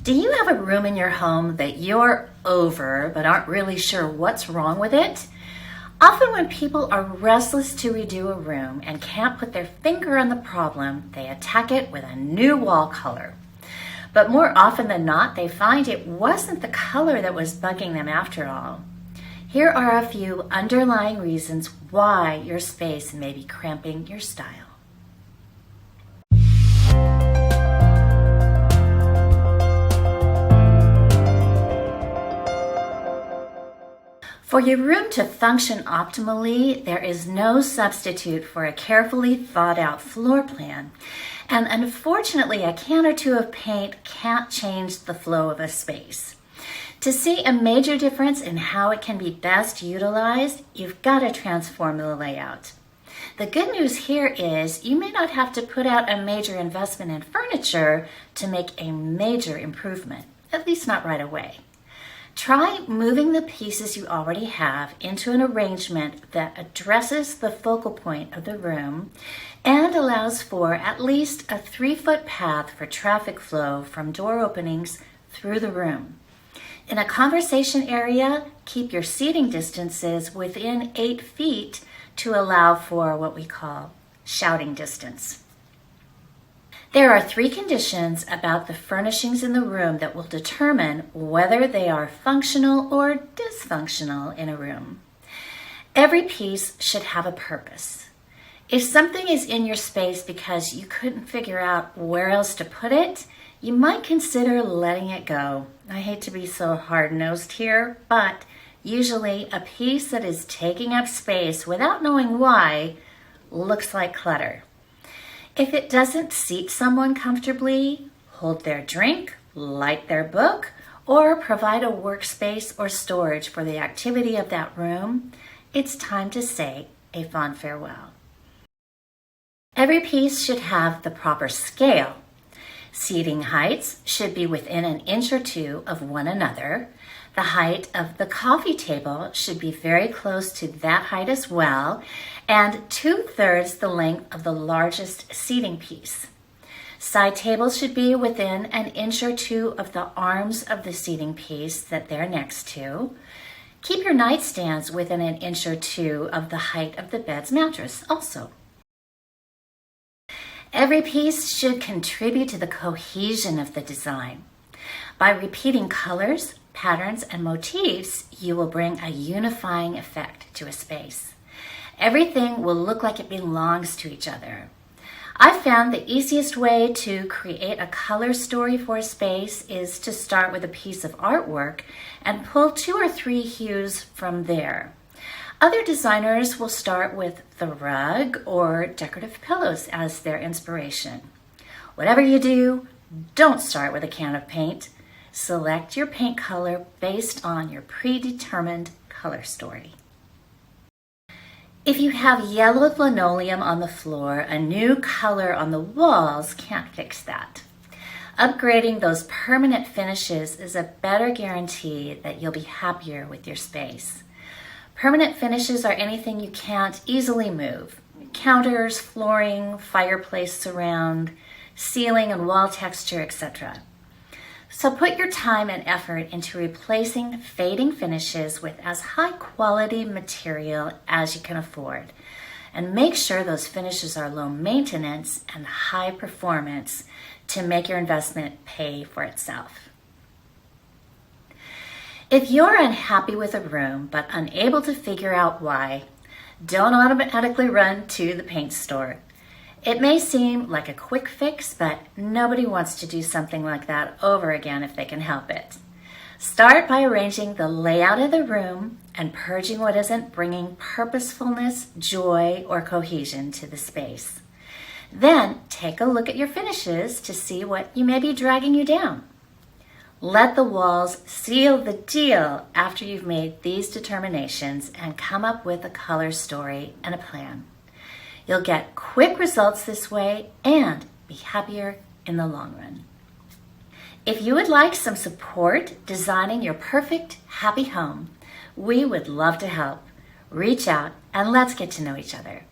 Do you have a room in your home that you're over but aren't really sure what's wrong with it? Often when people are restless to redo a room and can't put their finger on the problem, they attack it with a new wall color. But more often than not, they find it wasn't the color that was bugging them after all. Here are a few underlying reasons why your space may be cramping your style. For your room to function optimally, there is no substitute for a carefully thought out floor plan. And unfortunately, a can or two of paint can't change the flow of a space. To see a major difference in how it can be best utilized, you've got to transform the layout. The good news here is you may not have to put out a major investment in furniture to make a major improvement, at least not right away. Try moving the pieces you already have into an arrangement that addresses the focal point of the room and allows for at least a 3-foot path for traffic flow from door openings through the room. In a conversation area, keep your seating distances within 8 feet to allow for what we call shouting distance. There are 3 conditions about the furnishings in the room that will determine whether they are functional or dysfunctional in a room. Every piece should have a purpose. If something is in your space because you couldn't figure out where else to put it, you might consider letting it go. I hate to be so hard-nosed here, but usually a piece that is taking up space without knowing why looks like clutter. If it doesn't seat someone comfortably, hold their drink, light their book, or provide a workspace or storage for the activity of that room, it's time to say a fond farewell. Every piece should have the proper scale. Seating heights should be within an inch or 2 of one another. The height of the coffee table should be very close to that height as well, and 2/3 the length of the largest seating piece. Side tables should be within an inch or 2 of the arms of the seating piece that they're next to. Keep your nightstands within an inch or 2 of the height of the bed's mattress also. Every piece should contribute to the cohesion of the design. By repeating colors, patterns, and motifs, you will bring a unifying effect to a space. Everything will look like it belongs to each other. I found the easiest way to create a color story for a space is to start with a piece of artwork and pull 2 or 3 hues from there. Other designers will start with the rug or decorative pillows as their inspiration. Whatever you do, don't start with a can of paint. Select your paint color based on your predetermined color story. If you have yellowed linoleum on the floor, a new color on the walls can't fix that. Upgrading those permanent finishes is a better guarantee that you'll be happier with your space. Permanent finishes are anything you can't easily move. Counters, flooring, fireplace surround, ceiling and wall texture, etc. So put your time and effort into replacing fading finishes with as high quality material as you can afford. And make sure those finishes are low maintenance and high performance to make your investment pay for itself. If you're unhappy with a room but unable to figure out why, don't automatically run to the paint store. It may seem like a quick fix, but nobody wants to do something like that over again if they can help it. Start by arranging the layout of the room and purging what isn't bringing purposefulness, joy, or cohesion to the space. Then take a look at your finishes to see what may be dragging you down. Let the walls seal the deal after you've made these determinations and come up with a color story and a plan. You'll get quick results this way and be happier in the long run. If you would like some support designing your perfect happy home, we would love to help. Reach out and let's get to know each other.